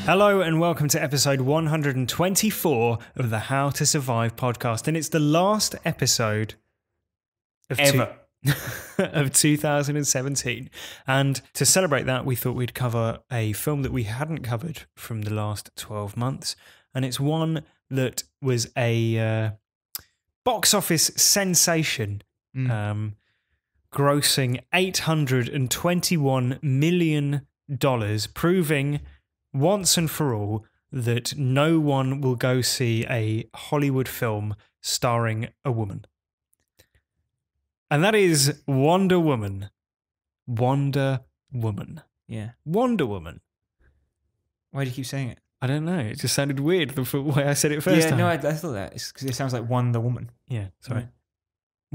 Hello and welcome to episode 124 of the How to Survive podcast. And it's the last episode of Ever. of 2017. And to celebrate that, we thought we'd cover a film that we hadn't covered from the last 12 months. And it's one that was a box office sensation, grossing $821 million, proving once and for all that no one will go see a Hollywood film starring a woman. And that is Wonder Woman. Wonder Woman. Yeah. Wonder Woman. Why do you keep saying it? I don't know. It just sounded weird the way I said it first time. No, I thought that. It's because it sounds like Wonder Woman. Yeah, sorry. Yeah.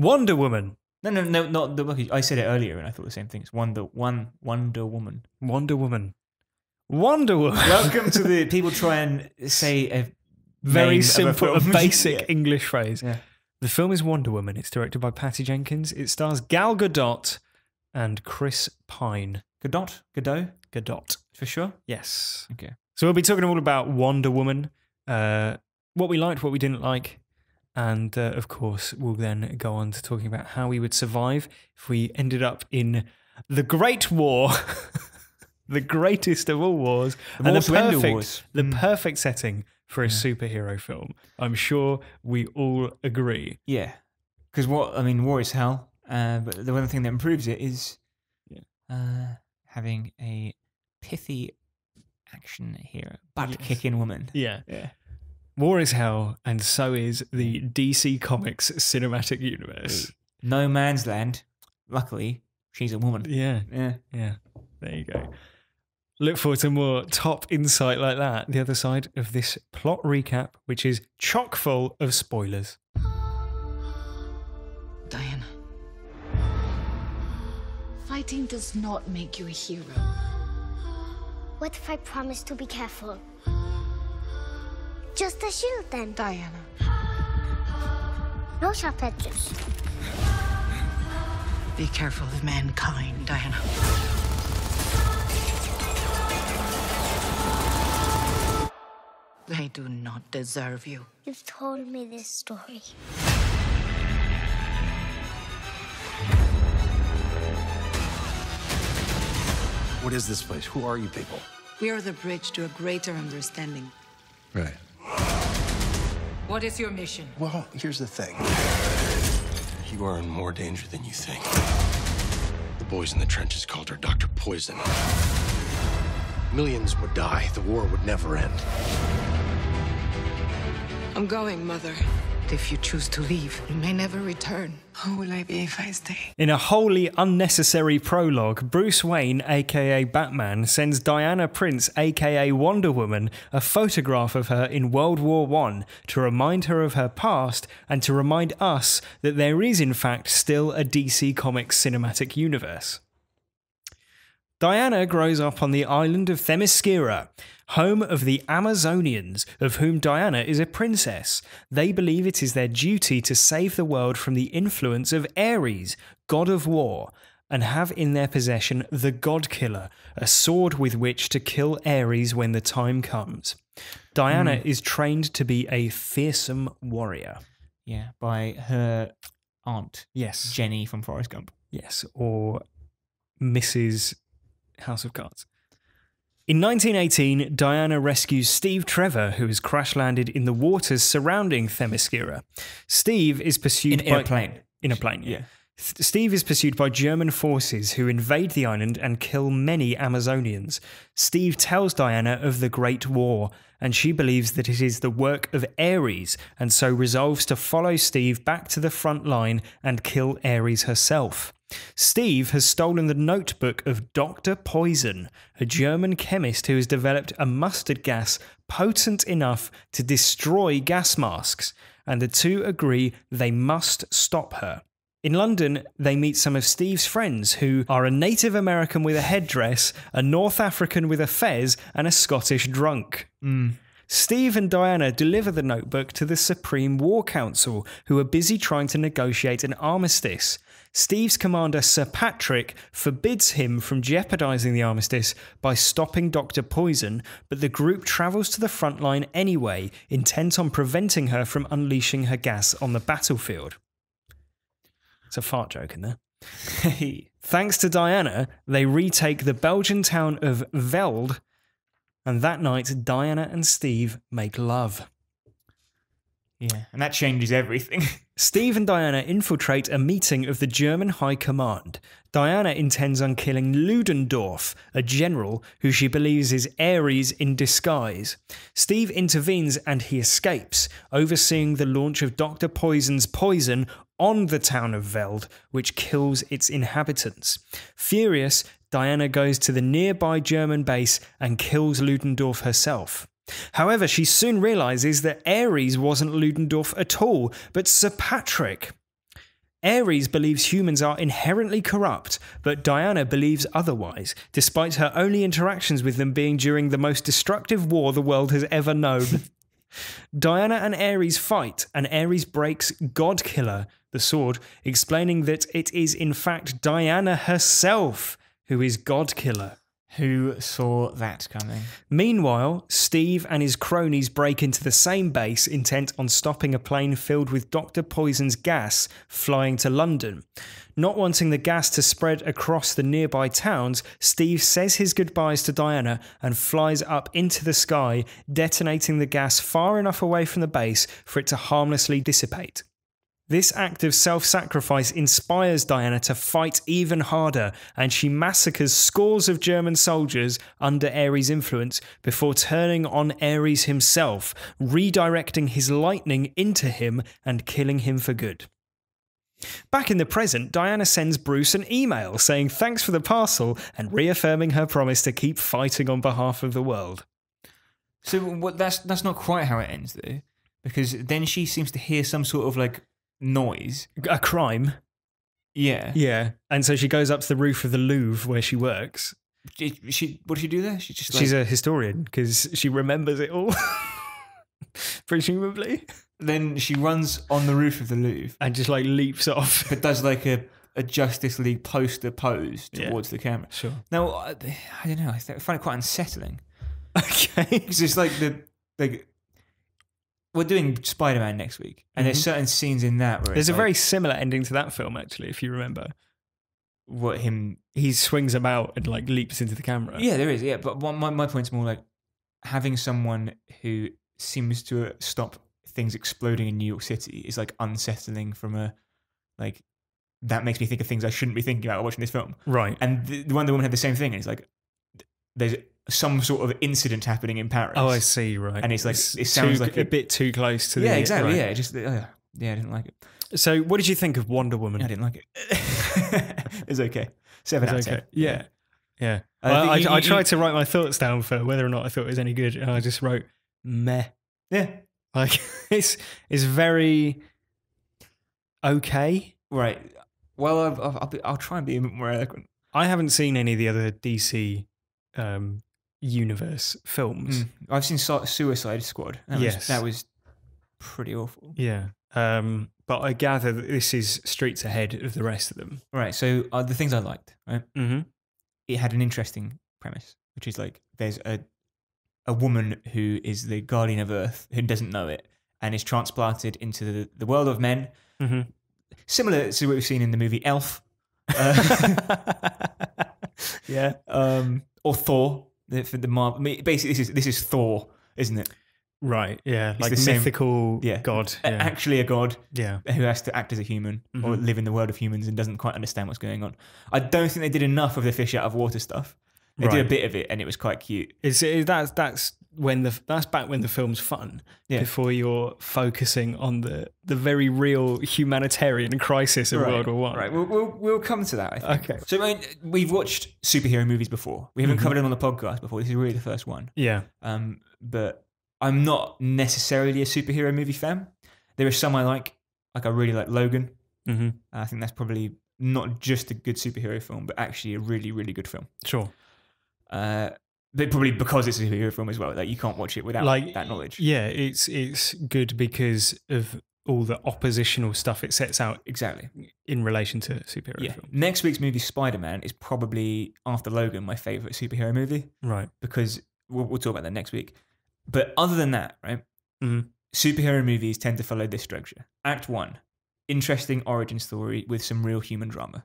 Wonder Woman. No, not the. I said it earlier and I thought the same thing. It's Wonder Woman. Wonder Woman. Wonder Woman. Welcome to the people try and say a very simple, a basic English phrase. Yeah. The film is Wonder Woman. It's directed by Patty Jenkins. It stars Gal Gadot and Chris Pine. Gadot? For sure? Yes. Okay. So we'll be talking all about Wonder Woman, what we liked, what we didn't like, and of course we'll then go on to talking about how we would survive if we ended up in the Great War, the greatest of all wars, and the perfect setting for a superhero film. I'm sure we all agree. Yeah. Because war is hell, but the one thing that improves it is having a pithy action hero, butt-kicking woman. Yeah. War is hell, and so is the DC Comics cinematic universe. No Man's Land. Luckily, she's a woman. Yeah. There you go. Look forward to more top insight like that the other side of this plot recap, which is chock full of spoilers. Diana, fighting does not make you a hero. What if I promise to be careful? Just a shield then. Diana. No sharp edges. Be careful of mankind, Diana. They do not deserve you. You've told me this story. What is this place? Who are you people? We are the bridge to a greater understanding. Right. What is your mission? Well, here's the thing. You are in more danger than you think. The boys in the trenches called her Dr. Poison. Millions would die. The war would never end. I'm going, Mother. If you choose to leave, you may never return. Who will I be if I stay? In a wholly unnecessary prologue, Bruce Wayne, aka Batman, sends Diana Prince, aka Wonder Woman, a photograph of her in World War I to remind her of her past and to remind us that there is in fact still a DC Comics cinematic universe. Diana grows up on the island of Themyscira, home of the Amazonians, of whom Diana is a princess. They believe it is their duty to save the world from the influence of Ares, god of war, and have in their possession the God Killer, a sword with which to kill Ares when the time comes. Diana is trained to be a fearsome warrior. Yeah, by her aunt. Yes. Jenny from Forrest Gump. Yes, or Mrs. House of Cards. In 1918, Diana rescues Steve Trevor, who has crash-landed in the waters surrounding Themyscira. Steve is pursued in a plane. In a plane, yeah. Steve is pursued by German forces who invade the island and kill many Amazonians. Steve tells Diana of the Great War, and she believes that it is the work of Ares, and so resolves to follow Steve back to the front line and kill Ares herself. Steve has stolen the notebook of Dr. Poison, a German chemist who has developed a mustard gas potent enough to destroy gas masks, and the two agree they must stop her. In London, they meet some of Steve's friends who are a Native American with a headdress, a North African with a fez, and a Scottish drunk. Steve and Diana deliver the notebook to the Supreme War Council, who are busy trying to negotiate an armistice. Steve's commander, Sir Patrick, forbids him from jeopardizing the armistice by stopping Dr. Poison, but the group travels to the front line anyway, intent on preventing her from unleashing her gas on the battlefield. It's a fart joke in there. Thanks to Diana, they retake the Belgian town of Veld, and that night Diana and Steve make love. Yeah, and that changes everything. Steve and Diana infiltrate a meeting of the German High Command. Diana intends on killing Ludendorff, a general who she believes is Ares in disguise. Steve intervenes and he escapes, overseeing the launch of Dr. Poison's poison on the town of Veld, which kills its inhabitants. Furious, Diana goes to the nearby German base and kills Ludendorff herself. However, she soon realises that Ares wasn't Ludendorff at all, but Sir Patrick. Ares believes humans are inherently corrupt, but Diana believes otherwise, despite her only interactions with them being during the most destructive war the world has ever known. Diana and Ares fight, and Ares breaks Godkiller, the sword, explaining that it is in fact Diana herself who is Godkiller. Who saw that coming? Meanwhile, Steve and his cronies break into the same base, intent on stopping a plane filled with Dr. Poison's gas flying to London. Not wanting the gas to spread across the nearby towns, Steve says his goodbyes to Diana and flies up into the sky, detonating the gas far enough away from the base for it to harmlessly dissipate. This act of self-sacrifice inspires Diana to fight even harder, and she massacres scores of German soldiers under Ares' influence before turning on Ares himself, redirecting his lightning into him and killing him for good. Back in the present, Diana sends Bruce an email saying thanks for the parcel and reaffirming her promise to keep fighting on behalf of the world. So that's not quite how it ends, though, because then she seems to hear some sort of like noise. A crime. Yeah. Yeah. And so she goes up to the roof of the Louvre where she works. What does she do there? She's a historian because she remembers it all. Presumably. Then she runs on the roof of the Louvre. And just like leaps off. But does like a Justice League poster pose towards the camera. Sure. Now, I don't know. I find it quite unsettling. Okay. Because it's like we're doing Spider-Man next week, and there's certain scenes in that where there's a very similar ending to that film, actually, if you remember. He swings about and like leaps into the camera. Yeah, there is. Yeah, but my point's more like having someone who seems to stop things exploding in New York City is like unsettling from a like that makes me think of things I shouldn't be thinking about watching this film. Right. And the Wonder Woman had the same thing. And it's like there's some sort of incident happening in Paris. Oh, I see. Right. And it's like it sounds like a bit too close to the exactly. Right. Yeah, just yeah, I didn't like it. So, what did you think of Wonder Woman? I didn't like it. It's okay. 7 out of 10. Yeah. Yeah. I tried to write my thoughts down for whether or not I thought it was any good, and I just wrote meh. Yeah. Like it's very okay. Right. Well, I'll try and be a bit more eloquent. I haven't seen any of the other DC universe films. I've seen Suicide Squad. That was pretty awful. Yeah. But I gather that this is streets ahead of the rest of them. Right. So the things I liked, right? Mm-hmm. It had an interesting premise, which is like there's a woman who is the guardian of Earth who doesn't know it and is transplanted into the world of men. Mm-hmm. Similar to what we've seen in the movie Elf. Yeah. Or Thor. For the Marvel. Basically, this is Thor, isn't it? Right, yeah. It's like the mythical same, god. Yeah. Actually a god who has to act as a human or Mm-hmm. live in the world of humans and doesn't quite understand what's going on. I don't think they did enough of the fish out of water stuff. They did a bit of it and it was quite cute. That's back when the film's fun. Yeah. Before you're focusing on the very real humanitarian crisis of World War I. Right, we'll come to that, I think. Okay. So we've watched superhero movies before. We haven't covered it on the podcast before. This is really the first one. Yeah. But I'm not necessarily a superhero movie fan. There are some I like. Like I really like Logan. Mm-hmm. I think that's probably not just a good superhero film, but actually a really, really good film. Sure. But probably because it's a superhero film as well. Like you can't watch it without that knowledge. Yeah, it's good because of all the oppositional stuff it sets out Exactly. in relation to superhero film. Next week's movie, Spider-Man, is probably, after Logan, my favourite superhero movie. Right. Because we'll talk about that next week. But other than that, right, superhero movies tend to follow this structure. Act 1, interesting origin story with some real human drama,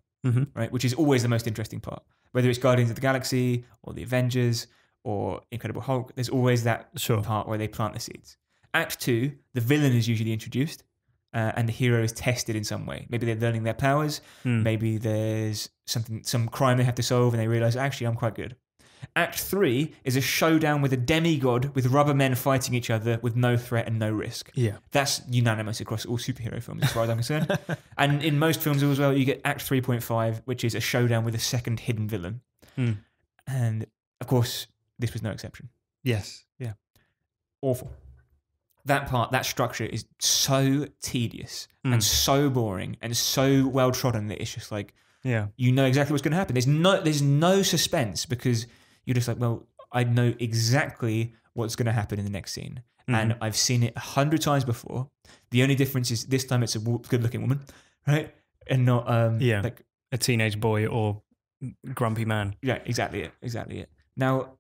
right, which is always the most interesting part. Whether it's Guardians of the Galaxy or the Avengers or Incredible Hulk, there's always that part where they plant the seeds. Act 2, the villain is usually introduced and the hero is tested in some way. Maybe they're learning their powers. Maybe there's some crime they have to solve and they realise, actually, I'm quite good. Act 3 is a showdown with a demigod with rubber men fighting each other with no threat and no risk. Yeah. That's unanimous across all superhero films as far as I'm concerned. And in most films as well, you get Act 3.5, which is a showdown with a second hidden villain. And, of course, this was no exception. Yes. Yeah. Awful. That structure is so tedious and so boring and so well trodden that it's just like, you know exactly what's going to happen. There's no suspense because you're just like, well, I know exactly what's going to happen in the next scene. And I've seen it 100 times before. The only difference is this time it's a good-looking woman, right? And not like a teenage boy or grumpy man. Yeah, exactly it. Now,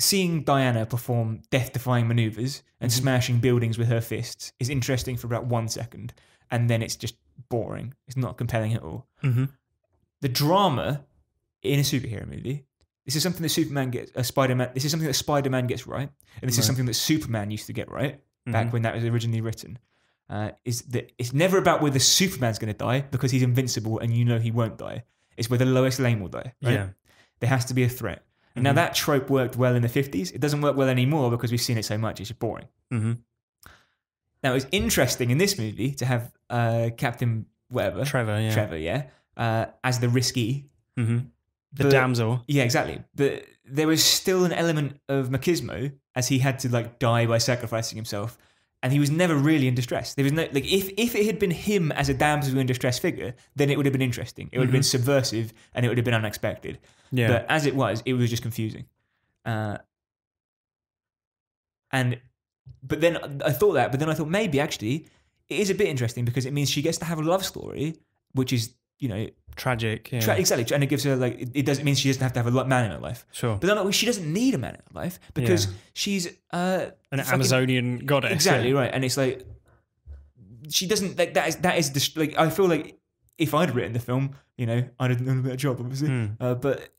seeing Diana perform death-defying maneuvers and smashing buildings with her fists is interesting for about 1 second, and then it's just boring. It's not compelling at all. The drama in a superhero movie, this is something that This is something that Spider-Man gets right, and this is something that Superman used to get right back when that was originally written. Is that it's never about whether Superman's going to die because he's invincible and you know he won't die. It's whether Lois Lane will die. Right? Yeah, there has to be a threat. And now that trope worked well in the 50s. It doesn't work well anymore because we've seen it so much. It's just boring. Now it's interesting in this movie to have Captain whatever Trevor, as the risky, the damsel. Yeah, exactly. But there was still an element of machismo as he had to like die by sacrificing himself, and he was never really in distress. There was no like if it had been him as a damsel in distress figure, then it would have been interesting. It would have been subversive and it would have been unexpected. Yeah. But as it was just confusing. But then I thought maybe actually it is a bit interesting because it means she gets to have a love story, which is, you know, tragic. Yeah. Exactly. And it gives her like, it means she doesn't have to have a man in her life. Sure. But then she doesn't need a man in her life because she's an Amazonian goddess. Exactly, right. And it's like, she doesn't, like, that is like, I feel like if I'd written the film, you know, I'd have done a better job, obviously. But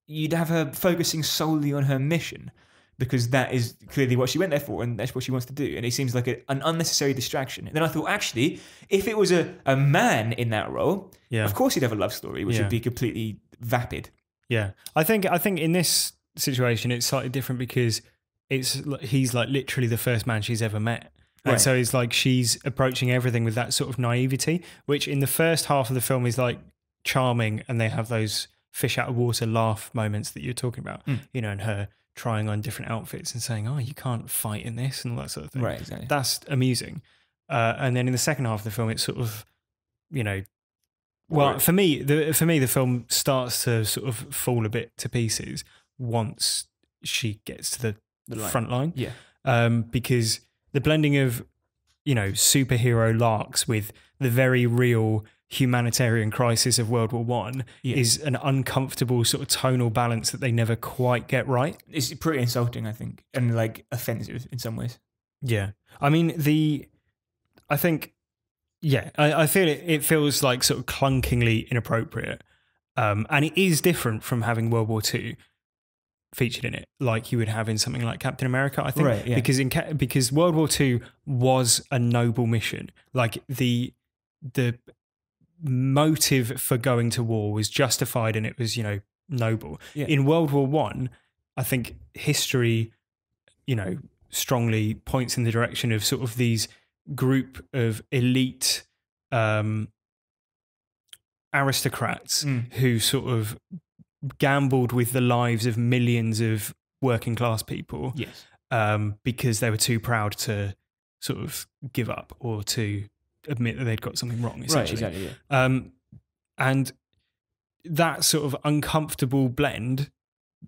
you'd have her focusing solely on her mission because that is clearly what she went there for and that's what she wants to do. And it seems like an unnecessary distraction. And then I thought, actually, if it was a man in that role, of course he'd have a love story, which would be completely vapid. Yeah. I think in this situation, it's slightly different because he's like literally the first man she's ever met. And so it's like she's approaching everything with that sort of naivety, which in the first half of the film is like charming and they have those fish out of water laugh moments that you're talking about, you know, and her trying on different outfits and saying, oh, you can't fight in this and all that sort of thing. Right, exactly. That's amusing. And then in the second half of the film, it's sort of, you know, well, for me, the film starts to sort of fall a bit to pieces once she gets to the front line. Yeah. Because the blending of, you know, superhero larks with the very real humanitarian crisis of World War One is an uncomfortable sort of tonal balance that they never quite get right. It's pretty insulting, I think, and like offensive in some ways. Yeah. I mean, I feel it feels like sort of clunkingly inappropriate. And it is different from having World War Two featured in it, like you would have in something like Captain America, I think. Right, yeah. Because World War Two was a noble mission. Like the motive for going to war was justified and it was, you know, noble. Yeah. In World War One, I think history, you know, strongly points in the direction of sort of these group of elite aristocrats who sort of gambled with the lives of millions of working class people because they were too proud to sort of give up or to admit that they'd got something wrong, essentially. Right, exactly, yeah. And that sort of uncomfortable blend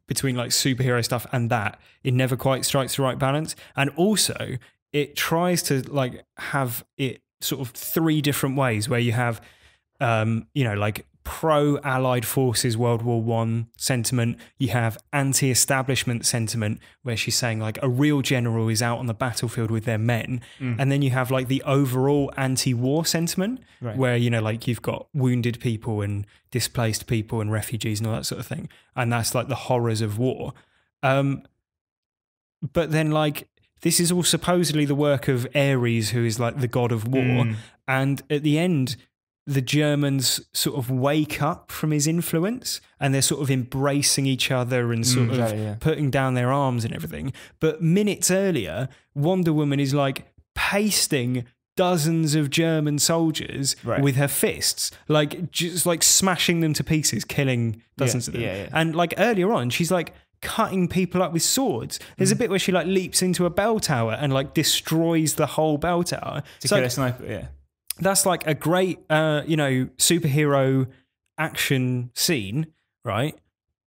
between like superhero stuff and that, it never quite strikes the right balance. And also it tries to like have it sort of three different ways where you have, like pro-Allied forces World War I sentiment, you have anti-establishment sentiment where she's saying like a real general is out on the battlefield with their men, and then you have like the overall anti-war sentiment where like you've got wounded people and displaced people and refugees and all that sort of thing, and that's like the horrors of war. But then like this is all supposedly the work of Ares, who is like the god of war, and at the end the Germans sort of wake up from his influence and they're sort of embracing each other and sort of putting down their arms and everything. But minutes earlier, Wonder Woman is like pasting dozens of German soldiers with her fists, like just like smashing them to pieces, killing dozens of them. And like earlier on, she's like cutting people up with swords. There's a bit where she like leaps into a bell tower and like destroys the whole bell tower. To kill a sniper, That's like a great, superhero action scene, right?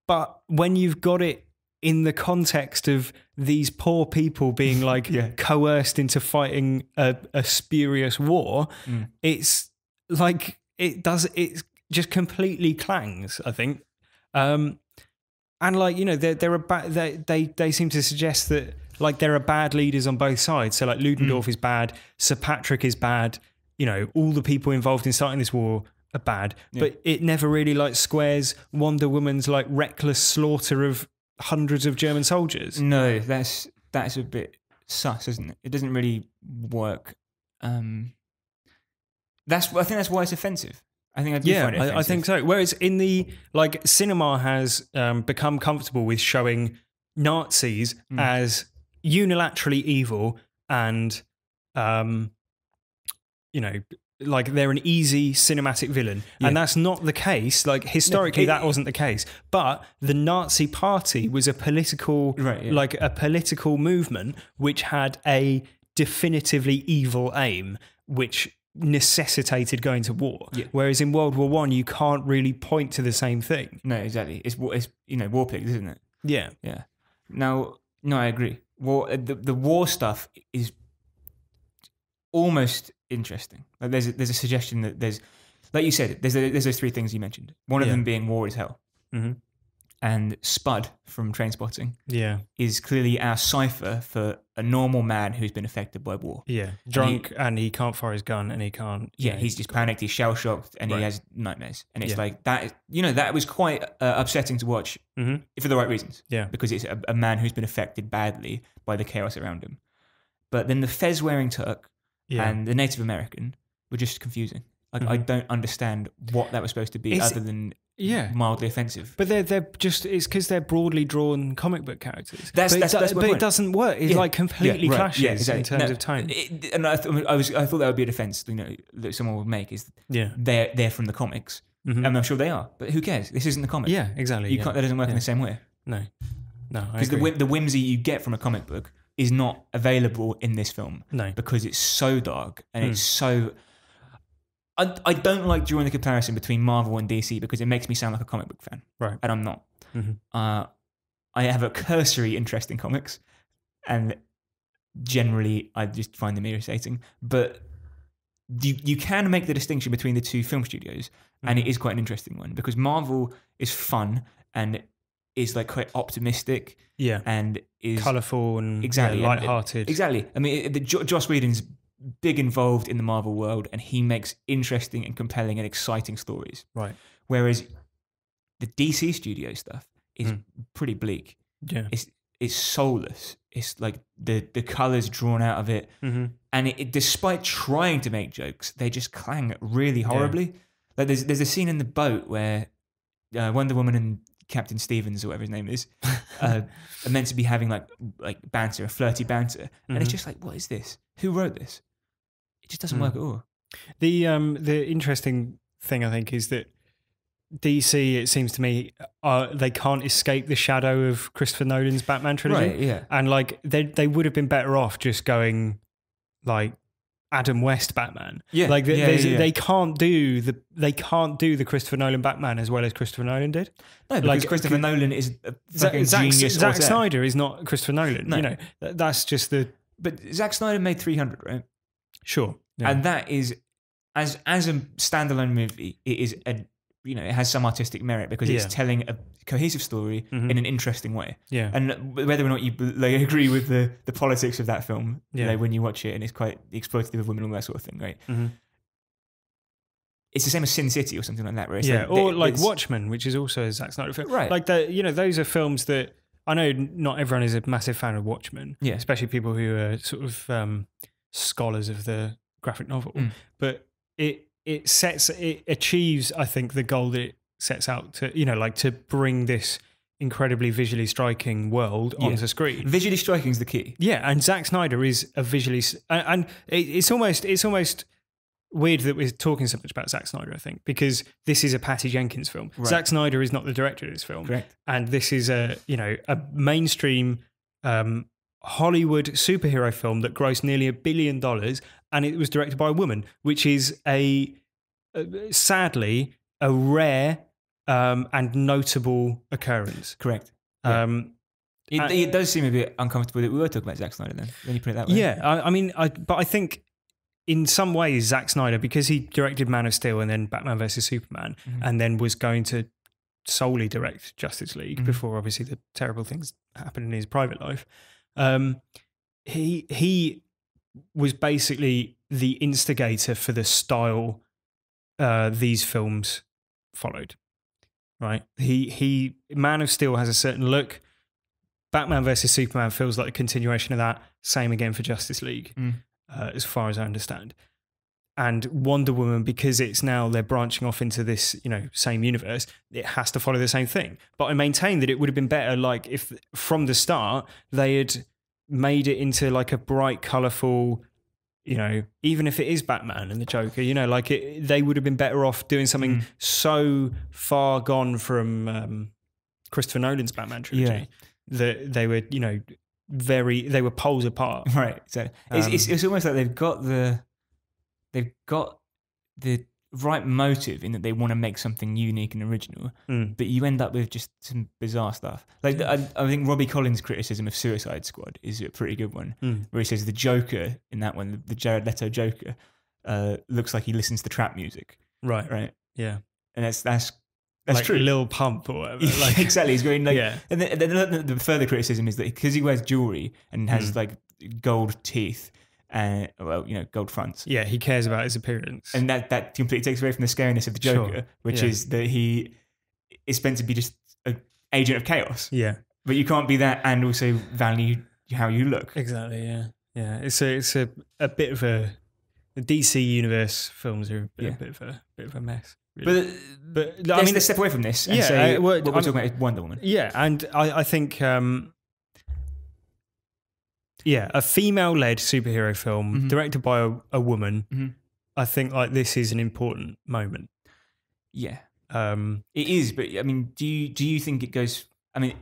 But when you've got it in the context of these poor people being like coerced into fighting a spurious war, it's like it just completely clangs, I think. And like, they seem to suggest that like there are bad leaders on both sides. So like Ludendorff is bad, Sir Patrick is bad. All the people involved in starting this war are bad, but it never really like squares Wonder Woman's like reckless slaughter of hundreds of German soldiers. No, that's a bit sus, isn't it? It doesn't really work. I think that's why it's offensive. I think find it offensive. I think so. Whereas in the like cinema has become comfortable with showing Nazis as unilaterally evil and like they're an easy cinematic villain. And that's not the case. Like historically, that wasn't the case. But the Nazi Party was a political, like a political movement which had a definitively evil aim, which necessitated going to war. Whereas in World War I, you can't really point to the same thing. No, exactly. It's war pigs, isn't it? Yeah. Now, no, I agree. The war stuff is almost interesting. Like there's a suggestion that there's, like you said, there's those three things you mentioned. One of them being war is hell, and Spud from Trainspotting, is clearly our cipher for a normal man who's been affected by war. Drunk and he can't fire his gun and he can't. He's just panicked. He's shell shocked and he has nightmares. And it's like that. That was quite upsetting to watch for the right reasons. Because it's a man who's been affected badly by the chaos around him. But then the fez wearing Turk. And the Native American were just confusing. Like I don't understand what that was supposed to be other than mildly offensive. But they're just, it's because they're broadly drawn comic book characters. But it doesn't work. It like completely clashes in terms of tone. And I thought that would be a defense, that someone would make is they're from the comics. And I'm sure they are, but who cares? This isn't the comic. Yeah, exactly. That doesn't work in the same way. No, because the whimsy you get from a comic book is not available in this film. No. Because it's so dark and it's so... I don't like drawing the comparison between Marvel and DC because it makes me sound like a comic book fan. Right. And I'm not. I have a cursory interest in comics and generally I just find them irritating. But you can make the distinction between the two film studios and it is quite an interesting one because Marvel is fun and is like quite optimistic, and is colourful and light-hearted. Exactly. I mean, Joss Whedon's big involved in the Marvel world, and he makes interesting and compelling and exciting stories. Right. Whereas the DC studio stuff is pretty bleak. Yeah. It's soulless. It's like the colours drawn out of it, and it despite trying to make jokes, they just clang really horribly. Like there's a scene in the boat where Wonder Woman and Captain Stevens or whatever his name is are meant to be having like banter, flirty banter, and it's just like, what is this? Who wrote this? It just doesn't work at all. The interesting thing I think is that DC, it seems to me, they can't escape the shadow of Christopher Nolan's Batman trilogy, right? Yeah, and like they would have been better off just going like Adam West Batman. Yeah, like yeah, yeah. they can't do the Christopher Nolan Batman as well as Christopher Nolan did. No, because Christopher Nolan is a fucking genius. Zack Snyder is not Christopher Nolan. No. You know, that's just the. But Zack Snyder made 300, right? Sure. Yeah. And that is, as a standalone movie, it is it has some artistic merit because it's telling a cohesive story in an interesting way. Yeah. And whether or not you agree with the politics of that film, when you watch it, and it's quite exploitative of women and all that sort of thing, right? Mm-hmm. It's the same as Sin City or something like that, right? Or like Watchmen, which is also a Zack Snyder film. Right. Like those are films that I know not everyone is a massive fan of Watchmen, especially people who are sort of scholars of the graphic novel, but it achieves, I think, the goal that it sets out to, to bring this incredibly visually striking world onto screen. Visually striking is the key. Yeah, and Zack Snyder is a visually, and it's almost weird that we're talking so much about Zack Snyder, I think, because this is a Patty Jenkins film. Right. Zack Snyder is not the director of this film. Correct. And this is a mainstream Hollywood superhero film that grossed nearly $1 billion, and it was directed by a woman, which is sadly a rare and notable occurrence. Correct. Yeah. It does seem a bit uncomfortable that we were talking about Zack Snyder then, when you put it that way. Yeah, but I think in some ways Zack Snyder, because he directed Man of Steel and then Batman vs Superman, and then was going to solely direct Justice League before obviously the terrible things happened in his private life. He was basically the instigator for the style these films followed, right? He Man of Steel has a certain look. Batman vs Superman feels like a continuation of that. Same again for Justice League, as far as I understand. And Wonder Woman, because it's now they're branching off into this, same universe, it has to follow the same thing. But I maintain that it would have been better, like, if from the start they had made it into like a bright, colourful, even if it is Batman and the Joker, they would have been better off doing something so far gone from Christopher Nolan's Batman trilogy that they were, they were poles apart. Right. So it's almost like they've got the right motive in that they want to make something unique and original, but you end up with just some bizarre stuff. Like I think Robbie Collins' criticism of Suicide Squad is a pretty good one, where he says the Joker in that one, the Jared Leto Joker, looks like he listens to trap music. Right. Right. Yeah. And that's like true. Lil Pump or whatever. Like, exactly. He's going like, and then the further criticism is that because he wears jewelry and has like gold teeth, gold fronts. Yeah, he cares about his appearance. And that completely takes away from the scariness of the Joker, which is that he is meant to be just an agent of chaos. Yeah. But you can't be that and also value how you look. Exactly, yeah. Yeah. It's a bit of the DC universe films are a bit of a mess. Really. But let's step away from this and say what we're talking about is Wonder Woman. Yeah, and I think a female-led superhero film directed by a woman. I think like this is an important moment. Yeah, it is. But I mean, do you think it goes? I mean,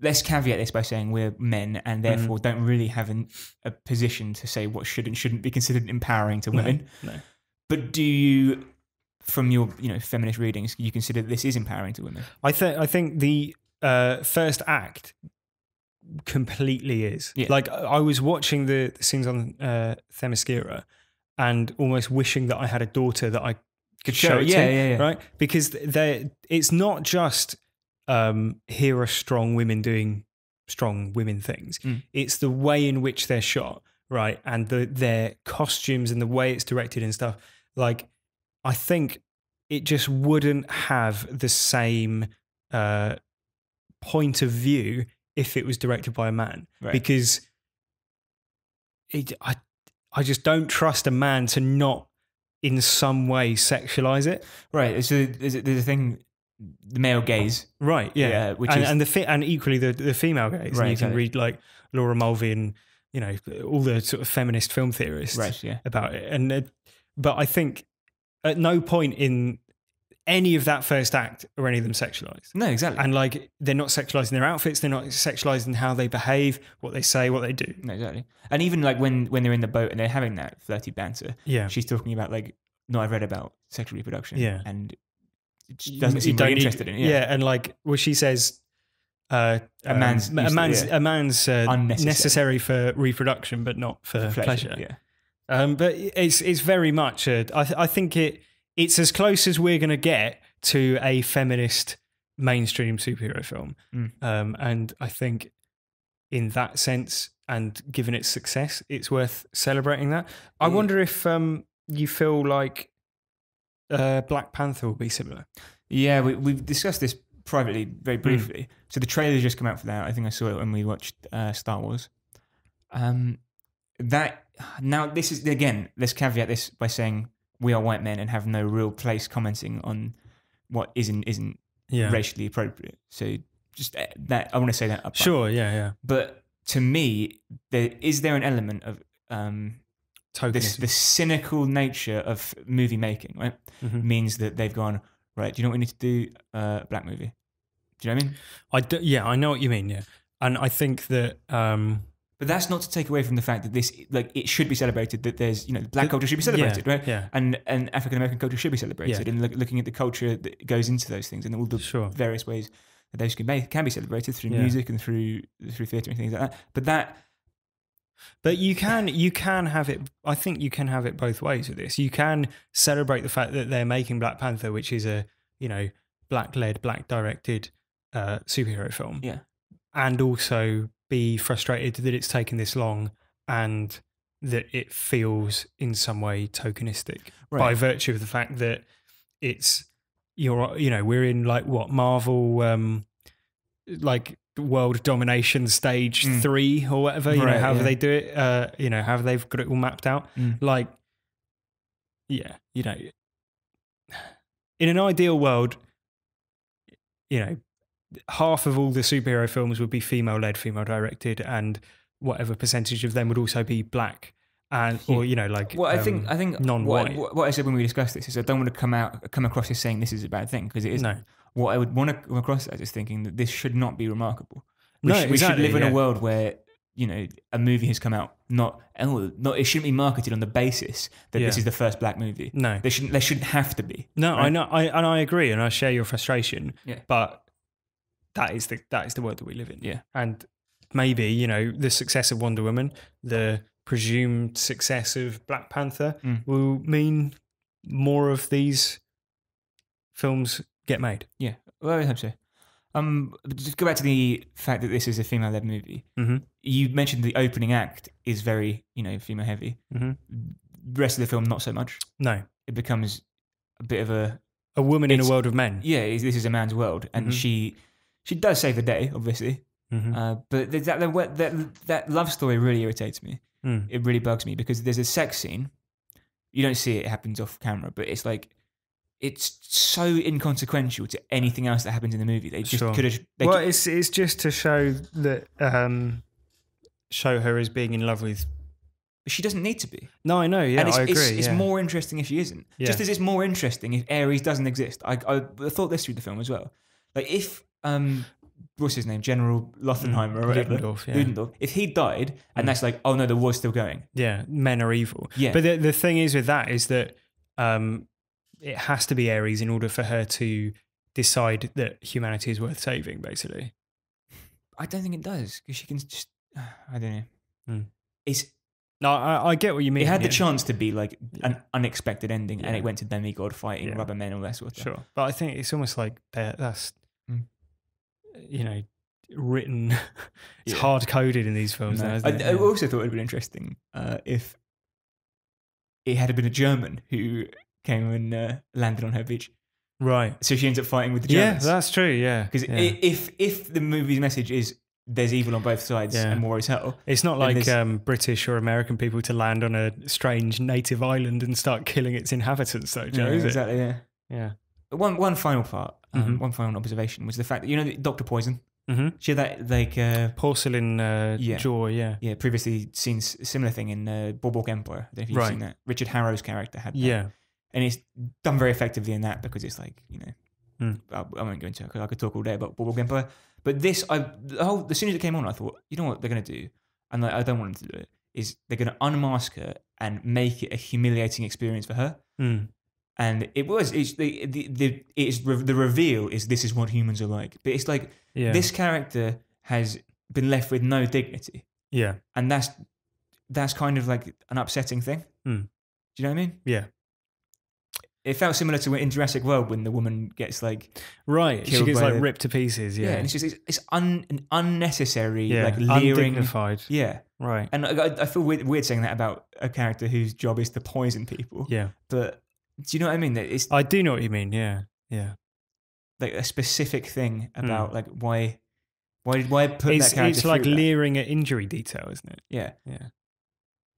let's caveat this by saying we're men and therefore don't really have a position to say what should and shouldn't be considered empowering to women. No. But do you, from your feminist readings, you consider this is empowering to women? I think the first act completely is. Yeah. Like I was watching the scenes on Themyscira and almost wishing that I had a daughter that I could show it to, right? Because it's not just here are strong women doing strong women things. It's the way in which they're shot, right? And their costumes and the way it's directed and stuff. Like, I think it just wouldn't have the same point of view if it was directed by a man, right? Because I just don't trust a man to not in some way sexualize it. Right. So there's a thing, the male gaze. Right. Yeah. Which and equally the female gaze. Right. And you can read like Laura Mulvey and all the sort of feminist film theorists right, yeah. about it. And but I think at no point in any of that first act or any of them sexualized. No, exactly. And like they're not sexualizing their outfits, they're not sexualizing how they behave, what they say, what they do. No, exactly. And even like when they're in the boat and they're having that flirty banter, Yeah. she's talking about like, no, I've read about sexual reproduction. Yeah. And she doesn't seem very interested in it. Yeah, and like, well, she says a man's necessary for reproduction, but not for pleasure. Yeah. But it's very much I think it's as close as we're going to get to a feminist mainstream superhero film. And I think in that sense, and given its success, it's worth celebrating that. I wonder if you feel like Black Panther will be similar. Yeah, we've discussed this privately very briefly. So the trailer just come out for that. I think I saw it when we watched Star Wars. Now this is, again, let's caveat this by saying we are white men and have no real place commenting on what isn't racially appropriate. So just that, I want to say that up front. Sure, yeah. But to me, is there an element of the cynical nature of movie making, right? Means that they've gone, right, do you know what we need to do? A black movie. Do you know what I mean? I know what you mean, yeah. And I think that... but that's not to take away from the fact that this, like, it should be celebrated, that there's, black culture should be celebrated, right? Yeah. And African-American culture should be celebrated, and looking at the culture that goes into those things and all the various ways that those can be celebrated through music and through theatre and things like that. But you can have it. I think you can have it both ways with this. You can celebrate the fact that they're making Black Panther, which is a black-led, black-directed superhero film, and also be frustrated that it's taken this long and that it feels in some way tokenistic by virtue of the fact that we're in like what Marvel like world domination stage 3 or whatever, however they do it, however they've got it all mapped out. Like, in an ideal world, half of all the superhero films would be female-led, female-directed, and whatever percentage of them would also be black, and I think non-white. What I said when we discussed this is I don't want to come across as saying this is a bad thing, because it isn't. No. What I would want to come across as is thinking that this should not be remarkable. We should live in a world where a movie has come out it shouldn't be marketed on the basis that this is the first black movie. No, there shouldn't have to be. No, right? I know, I agree, and I share your frustration. Yeah, but that is the world that we live in. Yeah. And maybe, the success of Wonder Woman, the presumed success of Black Panther will mean more of these films get made. Yeah. Well, I hope so. Just go back to the fact that this is a female-led movie. You mentioned the opening act is very, female heavy. The rest of the film, not so much. No. It becomes a bit of a woman in a world of men. Yeah, this is a man's world. And she does save the day, obviously, but that love story really irritates me. It really bugs me because there's a sex scene. You don't see it; it happens off camera, but it's like it's so inconsequential to anything else that happens in the movie. They just could have. It's just to show that show her as being in love with. But she doesn't need to be. No, I know. Yeah, I agree. It's more interesting if she isn't. Yeah. Just as it's more interesting if Ares doesn't exist. I thought this through the film as well. Like if what's his name, General Lothenheimer or whatever, Ludendorff. If he died, and that's like, oh no, the war's still going. Yeah, men are evil. Yeah, but the thing is with that is that it has to be Ares in order for her to decide that humanity is worth saving. Basically, I don't think it does because she can just. I don't know. It's. No, I get what you mean. It had the chance to be like an unexpected ending, and it went to demigod fighting rubber men, all that sort of stuff. Sure, but I think it's almost like that's written. It's hard coded in these films. No. Now, isn't it? I also thought it would have been interesting if it had been a German who came and landed on her beach. Right. So she ends up fighting with the Germans. Yeah, that's true. Yeah, because if the movie's message is there's evil on both sides and war is hell. It's not like British or American people to land on a strange native island and start killing its inhabitants, though, Joe, is it? Exactly, yeah. Yeah. One final part, one final observation was the fact that, Dr. Poison, she had that porcelain jaw, Yeah, previously seen a similar thing in Boardwalk Empire. I don't know if you've seen that. Richard Harrow's character had that. Yeah. And it's done very effectively in that because it's like, you know, I won't go into it because I could talk all day about Boardwalk Empire. But this, as soon as it came on, I thought, you know what they're going to do? And I don't want them to do it. Is they're going to unmask her and make it a humiliating experience for her. And it was. It's the reveal is this is what humans are like. But it's like this character has been left with no dignity. Yeah, and that's kind of like an upsetting thing. Do you know what I mean? Yeah. It felt similar to in Jurassic World when the woman gets like she gets like ripped to pieces. Yeah, and it's just it's unnecessary, like leering, undignified. Yeah, right. And I feel weird saying that about a character whose job is to poison people. Yeah, but do you know what I mean? I do know what you mean. Yeah, yeah. Like a specific thing about like why put that character? It's like through leering at injury detail, isn't it? Yeah, yeah.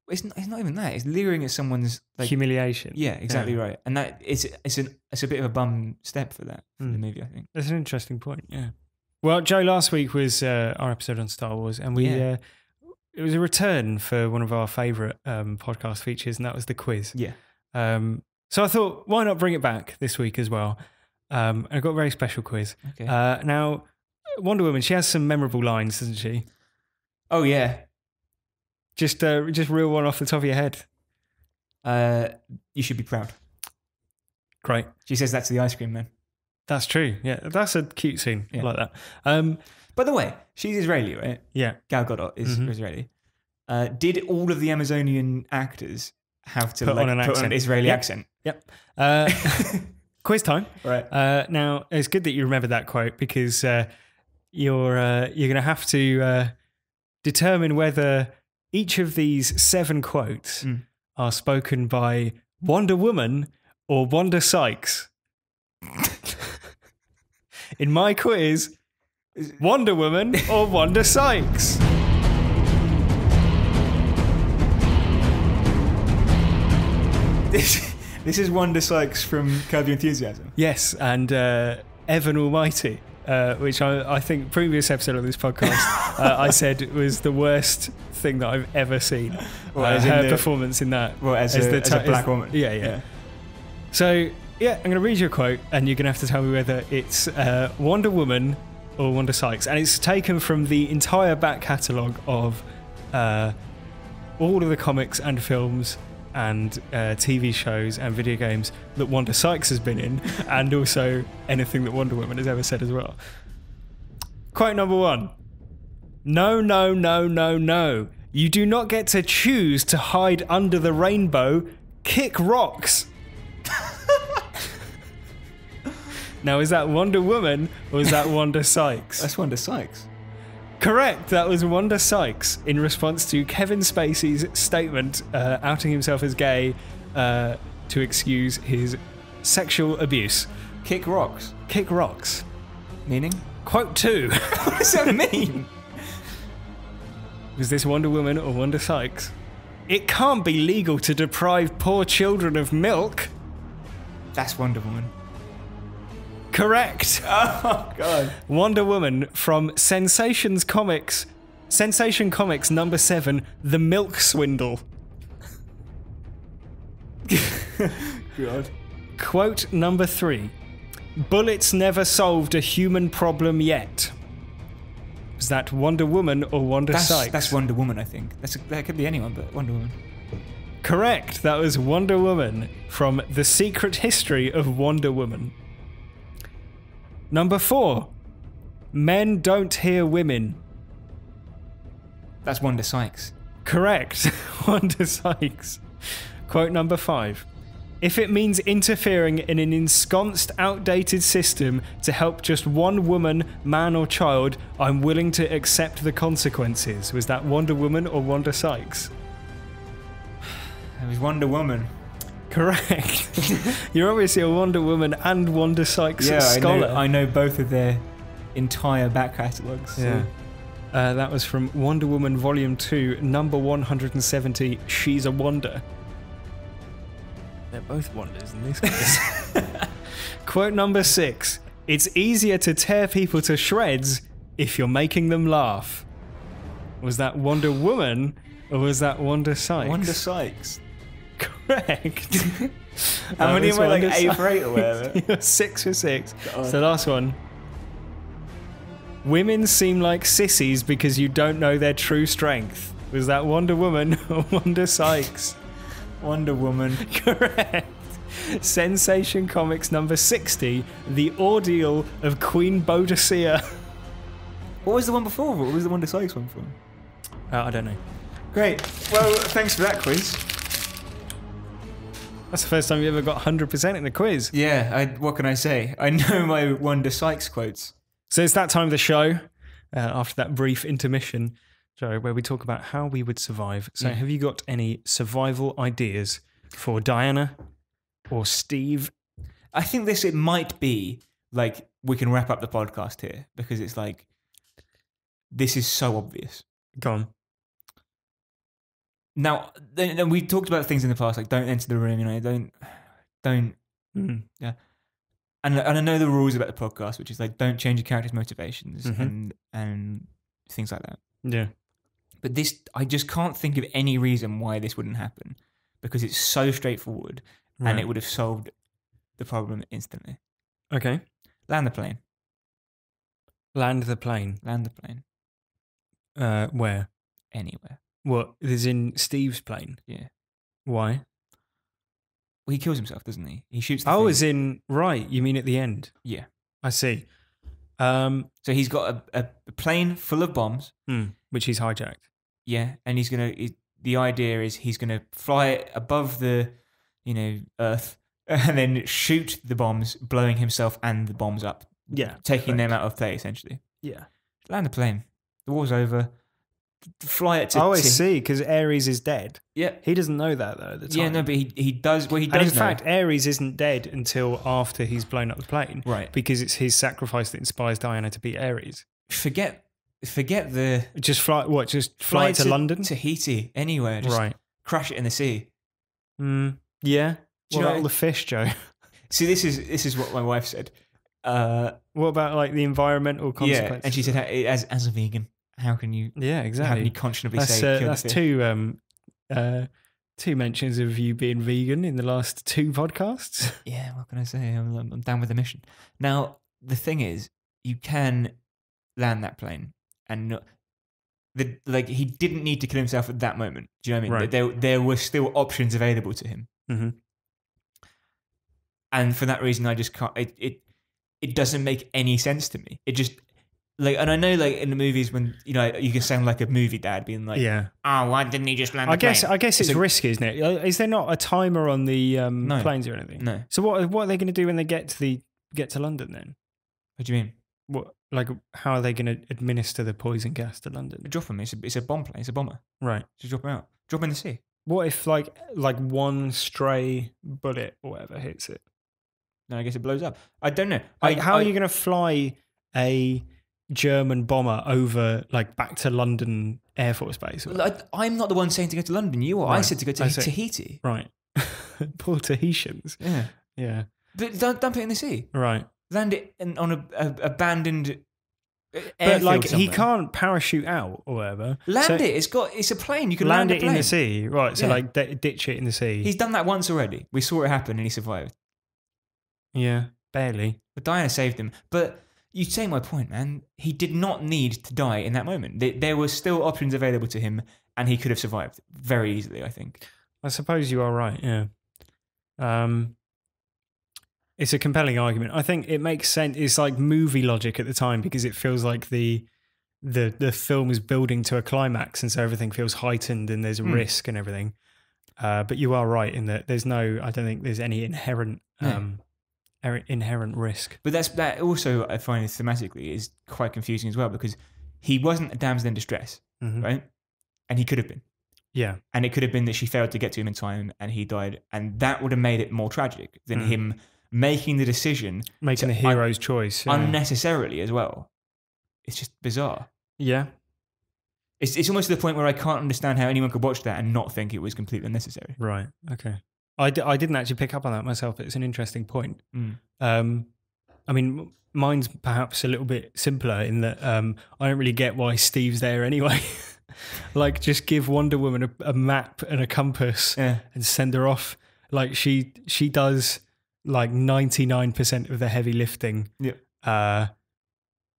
It's not even that. It's leering at someone's like humiliation. Yeah, exactly right. And that it's a bit of a bum step for that for the movie. I think that's an interesting point. Yeah. Well, Joe, last week was our episode on Star Wars, and we it was a return for one of our favourite podcast features, and that was the quiz. Yeah. So I thought, why not bring it back this week as well? I've got a very special quiz. Okay. Now, Wonder Woman, she has some memorable lines, doesn't she? Oh yeah. Just reel one off the top of your head. You should be proud. Great. She says that to the ice cream man. That's true. Yeah, that's a cute scene. Yeah. I like that. By the way, she's Israeli, right? Yeah. Gal Gadot is Israeli. Did all of the Amazonian actors have to put on an Israeli accent? Yep. Quiz time. Right. Now, it's good that you remembered that quote because you're going to have to determine whether each of these 7 quotes are spoken by Wonder Woman or Wanda Sykes. In my quiz, Wonder Woman or Wanda Sykes. This is Wanda Sykes from Curb Your Enthusiasm. Yes, and Evan Almighty, which I think previous episode of this podcast I said was the worst thing that I've ever seen. Her performance in that. Well, as a black woman. Yeah. So, I'm going to read you a quote, and you're going to have to tell me whether it's Wonder Woman or Wanda Sykes. And it's taken from the entire back catalogue of all of the comics and films and TV shows and video games that Wanda Sykes has been in, and also anything that Wonder Woman has ever said as well. Quote number 1. No, no, no, no, no. You do not get to choose to hide under the rainbow. Kick rocks. Now, is that Wonder Woman or is that Wanda Sykes? That's Wanda Sykes. Correct. That was Wanda Sykes in response to Kevin Spacey's statement outing himself as gay to excuse his sexual abuse. Kick rocks. Kick rocks. Meaning? Quote 2. What does that mean? Was this Wonder Woman or Wanda Sykes? It can't be legal to deprive poor children of milk. That's Wonder Woman. Correct. Oh, God. Wonder Woman from Sensation Comics number 7, The Milk Swindle. God. Quote number 3. Bullets never solved a human problem yet. Was that Wonder Woman or Wanda Sykes? That's Wonder Woman, I think. That could be anyone, but Wonder Woman. Correct. That was Wonder Woman from The Secret History of Wonder Woman. Number 4. Men don't hear women. That's Wanda Sykes. Correct. Wanda Sykes. Quote number 5. If it means interfering in an ensconced, outdated system to help just one woman, man or child, I'm willing to accept the consequences. Was that Wonder Woman or Wanda Sykes? It was Wonder Woman. Correct. You're obviously a Wonder Woman and Wanda Sykes scholar. I know both of their entire back catalogues. So. Yeah. That was from Wonder Woman Volume 2, number 170, She's a Wonder. They're both wonders in this case. Quote number 6. It's easier to tear people to shreds if you're making them laugh. Was that Wonder Woman or was that Wanda Sykes? Wanda Sykes. Correct. How many this am I, like one 8 for 8 or whatever? You're 6 for 6. God. So the last one. Women seem like sissies because you don't know their true strength. Was that Wonder Woman or Wanda Sykes? Wonder Woman. Correct. Sensation Comics number 60, The Ordeal of Queen Boadicea. What was the one before? What was the Wonder Sykes one from? I don't know. Great. Well, thanks for that quiz. That's the first time you ever got 100% in a quiz. Yeah, what can I say? I know my Wonder Sykes quotes. So it's that time of the show, after that brief intermission, Joe, where we talk about how we would survive. So have you got any survival ideas for Diana or Steve? I think it might be like we can wrap up the podcast here because it's like this is so obvious. Go on. Now, then we talked about things in the past like don't enter the room, don't. Yeah. And I know the rules about the podcast, which is like don't change your character's motivations and things like that. Yeah. But this, I just can't think of any reason why this wouldn't happen because it's so straightforward and it would have solved the problem instantly. Okay. Land the plane. Land the plane. Land the plane. Where? Anywhere. What? Is in Steve's plane? Yeah. Why? Well, he kills himself, doesn't he? He shoots the Oh, thing. as in, right, you mean at the end? Yeah. I see. So he's got a plane full of bombs. Which he's hijacked. Yeah. And the idea is he's going to fly it above the, Earth and then shoot the bombs, blowing himself and the bombs up. Yeah. Taking them out of play, essentially. Yeah. Land the plane. The war's over. Fly it to... I see, because Ares is dead. Yeah. He doesn't know that, though, at the time. Yeah, no, but he does... Well, he does And in know. fact, Ares isn't dead until after he's blown up the plane. Right. Because it's his sacrifice that inspires Diana to beat Ares. Forget the... Just fly... What, just fly it to London? Tahiti, anywhere. Just crash it in the sea. Yeah. Do What you about know- all the fish, Joe? See, this is what my wife said. What about, like, the environmental consequences? Yeah, and she said, as a vegan, how can you... Yeah, How exactly. can you conscionably That's, say... kill the that's fish? two mentions of you being vegan in the last 2 podcasts. Yeah, what can I say? I'm down with the mission. Now, the thing is, you can land that plane and not... he didn't need to kill himself at that moment. Do you know what I mean? Right. There were still options available to him. Mm-hmm. And for that reason, I just can't... It doesn't make any sense to me. It just... and I know, in the movies when, you can sound like a movie dad being like, Yeah. oh, why didn't he just land the plane? I guess it's risky, isn't it? Is there not a timer on the planes or anything? No. So what are they going to do when they get to London then? What do you mean? What how are they going to administer the poison gas to London? Drop him. It's a bomb plane. It's a bomber. Right. Just drop him out. Drop him in the sea. What if like one stray bullet or whatever hits it? No, I guess it blows up. I don't know. How are you going to fly a German bomber over back to London Air Force Base? I'm not the one saying to go to London. You are. I Right. said to go to I see. Tahiti. Right. Poor Tahitians. Yeah. Yeah. But dump it in the sea. Right. Land it on a abandoned But airfield he somewhere. can't parachute out or whatever. Land So- it. It's a plane. You can Land land it a plane. in the sea. Right. So Yeah. ditch it in the sea. He's done that once already. We saw it happen and he survived. Yeah. Barely. But Diana saved him. But you say my point, man. He did not need to die in that moment. There were still options available to him and he could have survived very easily, I think. I suppose you are right. Yeah. It's a compelling argument. I think it makes sense. It's like movie logic at the time because it feels like the film is building to a climax, and so everything feels heightened and there's a risk and everything. But you are right in that I don't think there's any inherent risk. But that also, I find thematically is quite confusing as well because he wasn't a damsel in distress, right? And he could have been. Yeah. And it could have been that she failed to get to him in time and he died. And that would have made it more tragic than him making the decision. Making the hero's choice. Yeah. Unnecessarily as well. It's just bizarre. Yeah. It's almost to the point where I can't understand how anyone could watch that and not think it was completely unnecessary. Right. Okay. I didn't actually pick up on that myself, but it's an interesting point. I mean, mine's perhaps a little bit simpler in that I don't really get why Steve's there anyway. Just give Wonder Woman a map and a compass and send her off. Like she does like 99% of the heavy lifting. Yeah.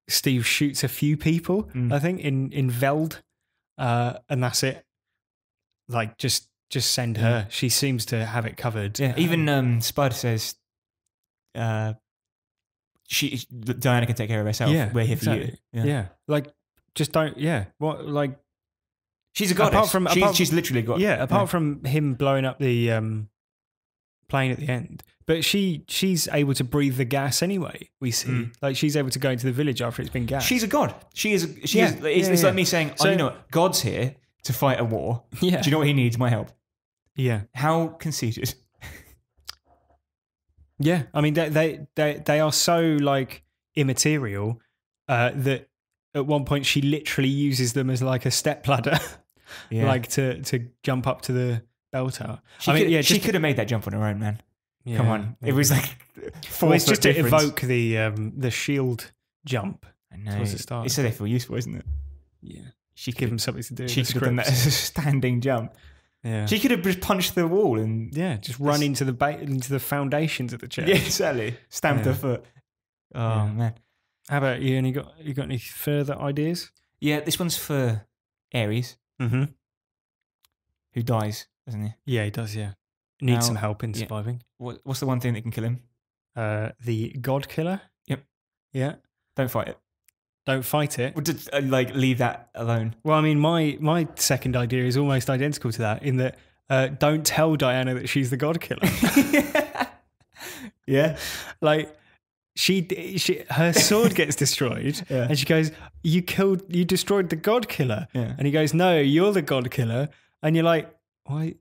Steve shoots a few people, I think, in Veld, and that's it. Like just send her. She seems to have it covered. Yeah. Even Spud says, Diana can take care of herself. Yeah, We're here for exactly. you. Yeah. Like just don't. Yeah. What like. She's a goddess. She's literally a goddess. Yeah, apart from him blowing up the plane at the end. But she's able to breathe the gas anyway, we see. Like she's able to go into the village after it's been gassed. She's a god. She is. It's like me saying, you know what? God's here to fight a war. Yeah. Do you know what he needs? My help. Yeah. How conceited. Yeah. I mean, they are so like immaterial that at one point she literally uses them as like a step ladder. Yeah. Like to jump up to the bell tower. She could have made that jump on her own, man. Yeah, Come on. maybe. It was like 4 Well, it's foot just to difference. evoke the shield jump. I know. towards the start. It's so they feel useful, isn't it? Yeah. She Give them something to do. She could have done that as a standing jump. Yeah. She could have just punched the wall and Just run into the foundations of the church. yeah, exactly. Stamped her foot. Oh man. How about you? You got any further ideas? Yeah, this one's for Ares, Mm-hmm. who dies, doesn't he? Yeah, he does. Yeah, needs Now- some help in yeah. surviving. What's the one thing that can kill him? The God Killer. Yep. Yeah. Don't fight it. Don't fight it. Or just like leave that alone. Well, I mean, my second idea is almost identical to that in that don't tell Diana that she's the God Killer. Yeah. Like her sword gets destroyed, Yeah. and she goes, you destroyed the God Killer," Yeah. and he goes, "No, you're the God Killer," and you're like, why?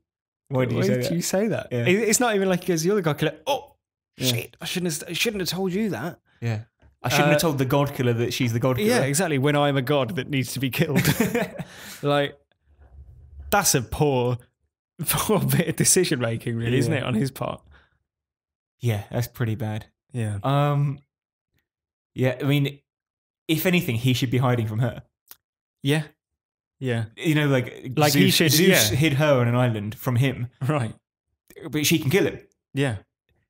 Why did you say that? Yeah. Yeah. It's not even like he goes, "You're the God Killer." Oh Yeah. shit! I shouldn't have told you that. Yeah. I shouldn't have told the God Killer that she's the God Killer. Yeah, exactly. When I'm a god that needs to be killed, like that's a poor bit of decision making, really, isn't Yeah. it, on his part? Yeah, that's pretty bad. Yeah. Yeah, I mean, if anything, he should be hiding from her. Yeah. Yeah. You know, like Like he should- Zeus yeah. hid her on an island from him, Right. but she can kill him. Yeah.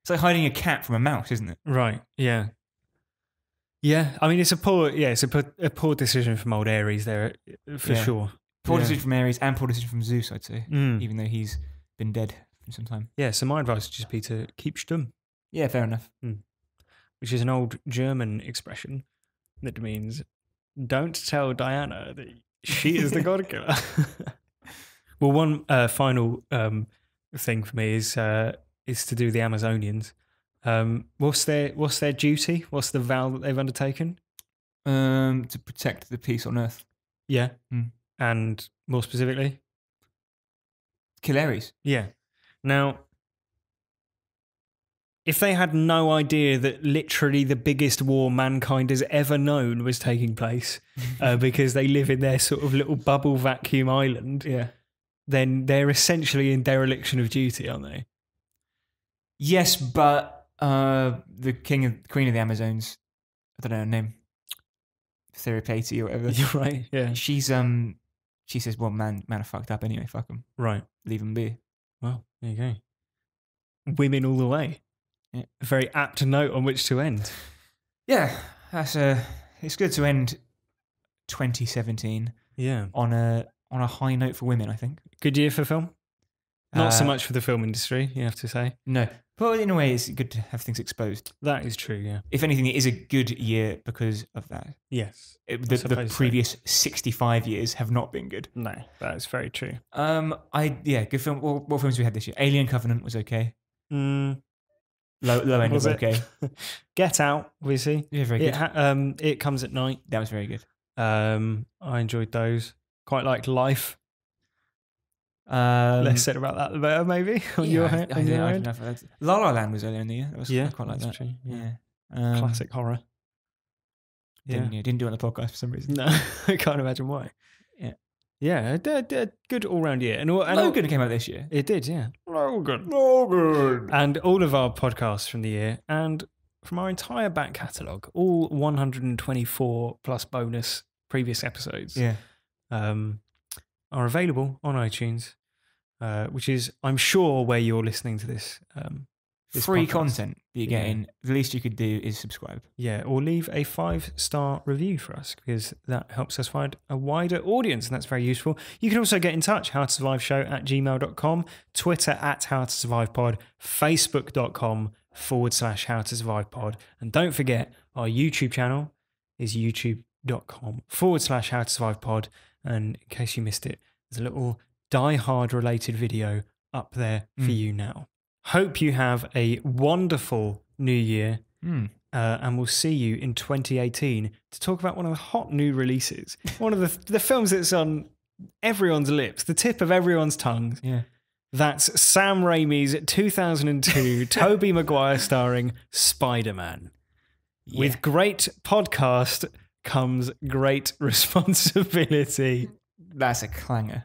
It's like hiding a cat from a mouse, isn't it? Right. Yeah. Yeah. I mean, it's a poor decision from old Ares there, for Yeah. sure. Poor Yeah. decision from Ares and poor decision from Zeus, I'd say, Mm. even though he's been dead for some time. Yeah. So my advice would just be to keep stum, Yeah, fair enough. which is an old German expression that means don't tell Diana that she is the God Killer. Well, one final thing for me is to do the Amazonians. What's their duty? What's the vow that they've undertaken? To protect the peace on Earth. Yeah. Mm. And more specifically? Kill Ares. Yeah. Now, if they had no idea that literally the biggest war mankind has ever known was taking place because they live in their sort of little bubble vacuum island, Yeah. then they're essentially in dereliction of duty, aren't they? Yes, but the queen of the Amazons, I don't know her name, Therapati or whatever. You're right. Yeah. She says, "Well, man are fucked up anyway. Fuck them. Right. Leave them be." Well, there you go. Women all the way. Yeah. A very apt note on which to end. Yeah, it's good to end 2017 Yeah. on a high note for women. I think. Good year for film? Not so Uh, much for the film industry, you have to say. No, but in a way, it's good to have things exposed. That is true, yeah. If anything, it is a good year because of that. Yes. The suppose so. previous 65 years have not been good. No, that is very true. Good film. What films we had this year? Alien Covenant was okay. Mm, Low end Was was it? okay. Get Out, obviously. Yeah, very good. It Comes at Night. That was very good. I enjoyed those. Quite like Life. Um, Less said about that, the better, maybe. On your I end. don't know if that's- La La Land was earlier in the year. That was Yeah, I quite like that's that. true, yeah. Yeah. Classic horror. Yeah. Didn't do it on the podcast for some reason. No, I can't imagine why. Yeah. Yeah, a good all-round year. And Logan came out this year. It did, yeah. Logan. Logan. And all of our podcasts from the year and from our entire back catalogue, all 124 plus bonus previous episodes, Yeah. are available on iTunes. which is, I'm sure, where you're listening to this. This Free podcast. content that you're getting. The least you could do is subscribe. Yeah, or leave a 5-star review for us, because that helps us find a wider audience, and that's very useful. You can also get in touch, howtosurviveshow@gmail.com, Twitter @howtosurvivepod, facebook.com/howtosurvivepod, and don't forget, our YouTube channel is youtube.com/howtosurvivepod, and in case you missed it, there's a little Die Hard related video up there for you now. Hope you have a wonderful new year, and we'll see you in 2018 to talk about one of the hot new releases, one of the films that's on everyone's lips, the tip of everyone's tongue. Yeah. That's Sam Raimi's 2002 Tobey Maguire starring Spider-Man. Yeah. With great podcast comes great responsibility. That's a clanger.